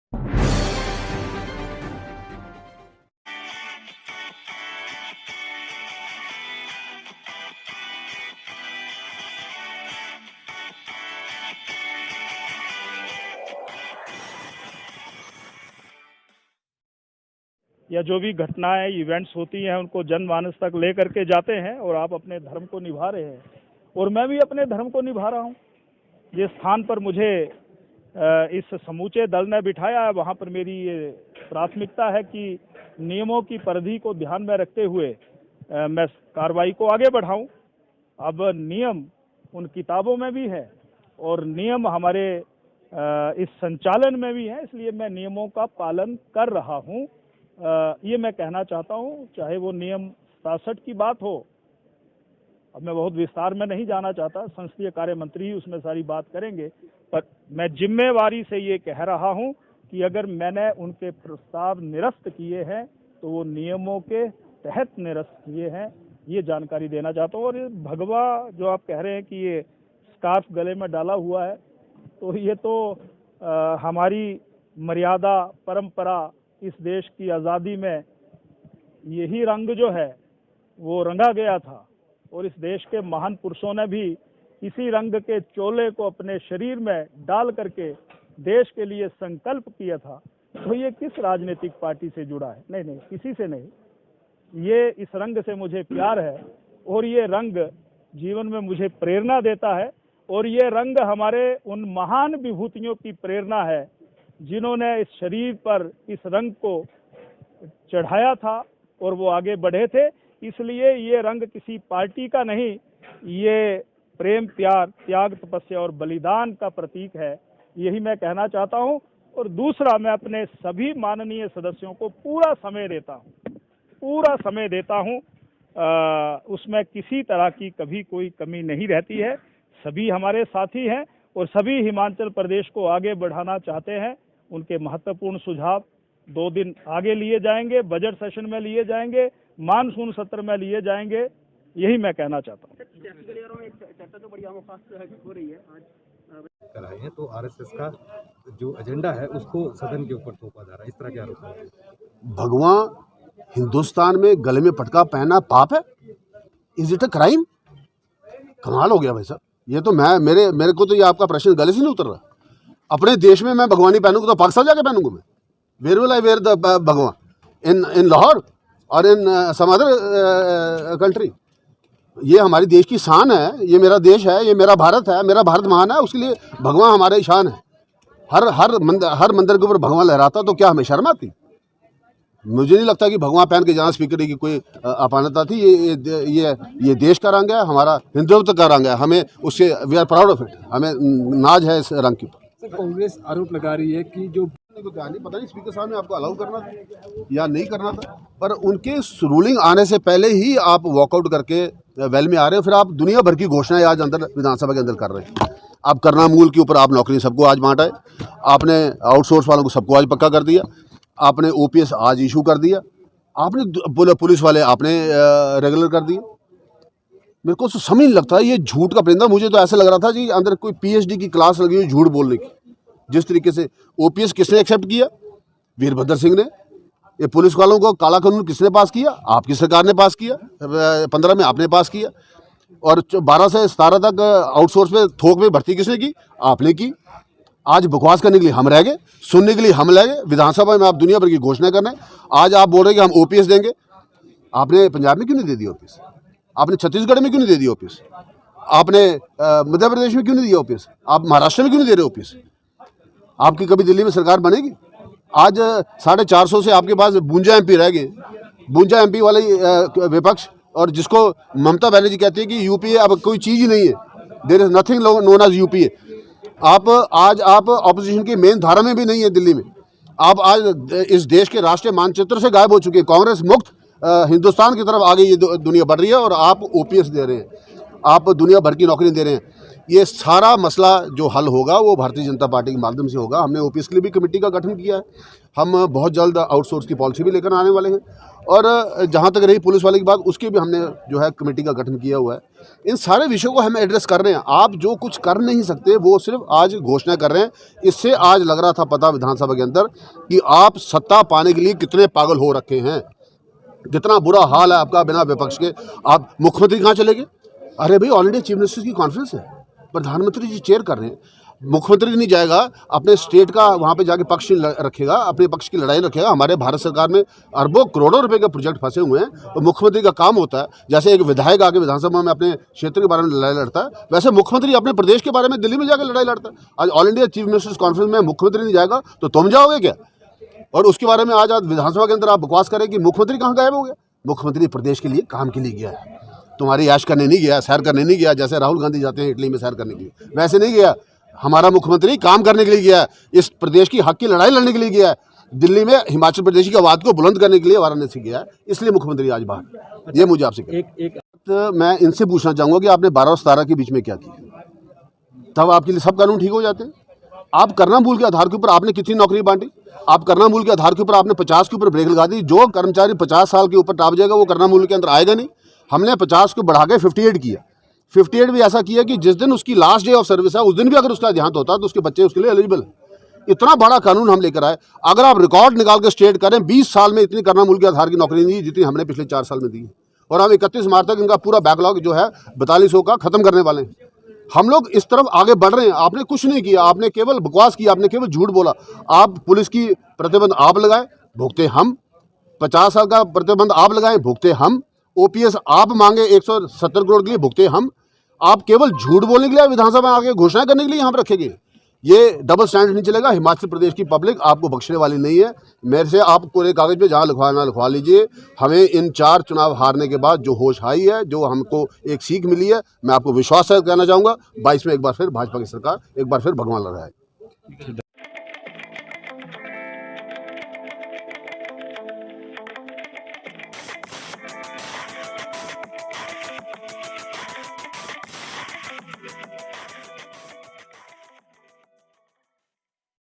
या जो भी घटनाएं इवेंट्स होती हैं उनको जनमानस तक ले करके जाते हैं और आप अपने धर्म को निभा रहे हैं और मैं भी अपने धर्म को निभा रहा हूं। जिस स्थान पर मुझे इस समूचे दल ने बिठाया है वहां पर मेरी ये प्राथमिकता है कि नियमों की परिधि को ध्यान में रखते हुए मैं कार्रवाई को आगे बढ़ाऊं। अब नियम उन किताबों में भी है और नियम हमारे इस संचालन में भी है, इसलिए मैं नियमों का पालन कर रहा हूं। ये मैं कहना चाहता हूं, चाहे वो नियम 67 की बात हो। अब मैं बहुत विस्तार में नहीं जाना चाहता, संसदीय कार्य मंत्री ही उसमें सारी बात करेंगे, पर मैं जिम्मेवारी से ये कह रहा हूं कि अगर मैंने उनके प्रस्ताव निरस्त किए हैं तो वो नियमों के तहत निरस्त किए हैं, ये जानकारी देना चाहता हूं। और ये भगवा जो आप कह रहे हैं कि ये स्कार्फ गले में डाला हुआ है, तो ये तो हमारी मर्यादा परंपरा, इस देश की आज़ादी में यही रंग जो है वो रंगा गया था और इस देश के महान पुरुषों ने भी इसी रंग के चोले को अपने शरीर में डाल करके देश के लिए संकल्प किया था। तो ये किस राजनीतिक पार्टी से जुड़ा है? नहीं, किसी से नहीं। ये इस रंग से मुझे प्यार है और ये रंग जीवन में मुझे प्रेरणा देता है और ये रंग हमारे उन महान विभूतियों की प्रेरणा है जिन्होंने इस शरीर पर इस रंग को चढ़ाया था और वो आगे बढ़े थे। इसलिए ये रंग किसी पार्टी का नहीं, ये प्रेम, प्यार, त्याग, तपस्या और बलिदान का प्रतीक है। यही मैं कहना चाहता हूं। और दूसरा, मैं अपने सभी माननीय सदस्यों को पूरा समय देता हूं। उसमें किसी तरह की कभी कोई कमी नहीं रहती है। सभी हमारे साथी हैं और सभी हिमाचल प्रदेश को आगे बढ़ाना चाहते हैं। उनके महत्वपूर्ण सुझाव 2 दिन आगे लिए जाएंगे, बजट सेशन में लिए जाएंगे, मानसून सत्र में लिए जाएंगे। यही मैं कहना चाहता हूँ। चर्चा तो बड़ी हो रही है आज कराए हैं, तो आरएसएस का जो एजेंडा है उसको सदन के ऊपर थोपा जा रहा है, इस तरह के आरोप है। भगवान हिंदुस्तान में गले में पटका पहना पाप है? Is it a crime? कमाल हो गया भाई साहब। ये तो मेरे को तो ये आपका प्रश्न गले से नहीं उतर रहा। अपने देश में मैं भगवानी पहनूंगा तो पाकिस्तान जाके पहनूंगा मैं? Where will I wear the bhagwan? In Lahore और इन सम अदर कंट्री? ये हमारी देश की शान है, ये मेरा देश है, ये मेरा भारत है, मेरा भारत महान है, उसके लिए भगवान हमारे शान है। हर मंदिर के ऊपर भगवान लहराता तो क्या हमें शर्म आती? मुझे नहीं लगता कि भगवान पहन के जहाँ स्पीकर की कोई अपानता थी। ये देश का रंग है, हमारा हिंदुत्व का रंग है, हमें उससे we are proud of it, हमें नाज है इस रंग के ऊपर। कांग्रेस आरोप लगा रही है कि जो पता नहीं स्पीकर साहब ने आपको अलाउ करना था या नहीं करना था, पर उनके रूलिंग आने से पहले ही आप वॉकआउट करके वेल में आ रहे हो। फिर आप दुनिया भर की घोषणाएं आज अंदर विधानसभा के अंदर कर रहे हैं। आप करना मूल के ऊपर आप नौकरी सबको आज बांटा है, आपने आउटसोर्स वालों को सबको आज पक्का कर दिया, आपने ओपीएस आज इशू कर दिया, आपने पुलिस वाले आपने रेगुलर कर दिए। मेरे को तो समझ नहीं लगता ये झूठ का परिंदा। मुझे तो ऐसा लग रहा था जी अंदर कोई पीएचडी की क्लास लगी हुई झूठ बोलने की। जिस तरीके से ओपीएस किसने एक्सेप्ट किया? वीरभद्र सिंह ने। ये पुलिस वालों को काला कानून किसने पास किया? आपकी सरकार ने पास किया, 15 में आपने पास किया। और 12 से 17 तक आउटसोर्स पे थोक में भर्ती किसने की? आपने की। आज बकवास करने के लिए हम रह गए, सुनने के लिए हम रह गए। विधानसभा में आप दुनिया भर की घोषणा करना है, आज आप बोल रहे हैं कि हम ओपीएस देंगे। आपने पंजाब में क्यों नहीं दे दिया ओपीएस? आपने छत्तीसगढ़ में क्यों नहीं दे दिया ओपीएस? आपने मध्य प्रदेश में क्यों नहीं दिया ओपीएस? आप महाराष्ट्र में क्यों नहीं दे रहे ओपीएस? आपकी कभी दिल्ली में सरकार बनेगी? आज 450 से आपके पास 52 एमपी रह गए। 52 एमपी वाले विपक्ष, और जिसको ममता बनर्जी कहती है कि यूपीए अब कोई चीज़ ही नहीं है, there is nothing known as UPA. आप ऑपोजिशन की मेन धारा में भी नहीं है दिल्ली में। आप आज इस देश के राष्ट्रीय मानचित्र से गायब हो चुके हैं। कांग्रेस मुक्त हिंदुस्तान की तरफ आगे ये दुनिया बढ़ रही है और आप ओपीएस दे रहे हैं, आप दुनिया भर की नौकरी दे रहे हैं। ये सारा मसला जो हल होगा वो भारतीय जनता पार्टी के माध्यम से होगा। हमने ओपीएस के लिए भी कमेटी का गठन किया है। हम बहुत जल्द आउटसोर्स की पॉलिसी भी लेकर आने वाले हैं, और जहाँ तक रही पुलिस वाले की बात, उसकी भी हमने जो है कमेटी का गठन किया हुआ है। इन सारे विषयों को हम एड्रेस कर रहे हैं। आप जो कुछ कर नहीं सकते वो सिर्फ आज घोषणा कर रहे हैं। इससे आज लग रहा था पता विधानसभा के अंदर कि आप सत्ता पाने के लिए कितने पागल हो रखे हैं, कितना बुरा हाल है आपका बिना विपक्ष के। आप मुख्यमंत्री कहाँ चले गए? अरे भाई, ऑल इंडिया चीफ मिनिस्टर्स की कॉन्फ्रेंस है, प्रधानमंत्री जी चेयर कर रहे हैं। मुख्यमंत्री नहीं जाएगा, अपने स्टेट का वहाँ पे जाके पक्ष रखेगा, अपने पक्ष की लड़ाई रखेगा। हमारे भारत सरकार में अरबों करोड़ों रुपए के प्रोजेक्ट फंसे हुए हैं, तो मुख्यमंत्री का काम होता है जैसे एक विधायक आके विधानसभा में अपने क्षेत्र के बारे में लड़ाई लड़ता है, वैसे मुख्यमंत्री अपने प्रदेश के बारे में दिल्ली में जाकर लड़ाई लड़ता है। आज all India chief ministers conference में मुख्यमंत्री नहीं जाएगा तो तुम जाओगे क्या? और उसके बारे में आज विधानसभा के अंदर आप बकवास करें कि मुख्यमंत्री कहाँ गायब हो गया। मुख्यमंत्री प्रदेश के लिए काम के लिए गया है, तुम्हारी ऐश करने नहीं गया, सैर करने नहीं गया। जैसे राहुल गांधी जाते हैं इटली में सैर करने के लिए, वैसे नहीं गया। हमारा मुख्यमंत्री काम करने के लिए गया है, इस प्रदेश की हक की लड़ाई लड़ने के लिए गया है। दिल्ली में हिमाचल प्रदेश की आवाज़ को बुलंद करने के लिए वाराणसी गया है, इसलिए मुख्यमंत्री आज बाहर। ये मुझे आपसे तो मैं इनसे पूछना चाहूँगा कि आपने 12 और 17 के बीच में क्या किया? तब आपके लिए सब कानून ठीक हो जाते हैं। आप करना मूल के आधार के ऊपर आपने कितनी नौकरी बांटी? आप करना मूल के आधार के ऊपर आपने 50 के ऊपर ब्रेक लगा दी। जो कर्मचारी 50 साल के ऊपर टाप जाएगा वो करना मूल के अंदर आएगा नहीं। हमने 50 को बढ़ा के 58 किया। 58 भी ऐसा किया कि जिस दिन उसकी लास्ट डे ऑफ सर्विस है उस दिन भी अगर उसका देहांत होता तो उसके बच्चे उसके लिए एलिजिबल है। इतना बड़ा कानून हम लेकर आए। अगर आप रिकॉर्ड निकाल के स्टेट करें, 20 साल में इतनी करना मूल के आधार की नौकरी नहीं दी जितनी हमने पिछले 4 साल में दी। और हम 31 मार्च तक इनका पूरा बैकलॉग जो है 4200 का खत्म करने वाले हैं। हम लोग इस तरफ आगे बढ़ रहे हैं। आपने कुछ नहीं किया, आपने केवल बकवास किया, आपने केवल झूठ बोला। आप पुलिस की प्रतिबंध आप लगाए, भुगते हम। 50 साल का प्रतिबंध आप लगाए, भुगते हम। ओपीएस आप मांगे 170 करोड़ के लिए, भुगते हम। आप केवल झूठ बोलने के लिए विधानसभा में आगे घोषणा करने के लिए हम रखेंगे। ये डबल स्टैंडर्ड नहीं चलेगा। हिमाचल प्रदेश की पब्लिक आपको बख्शने वाली नहीं है। मेरे से आप पूरे कागज पे जहाँ लिखवाना लिखवा लीजिए। हमें इन 4 चुनाव हारने के बाद जो होश आई है, जो हमको एक सीख मिली है, मैं आपको विश्वास कहना चाहूँगा 22 में एक बार फिर भाजपा की सरकार, एक बार फिर भगवान लड़ रहा है।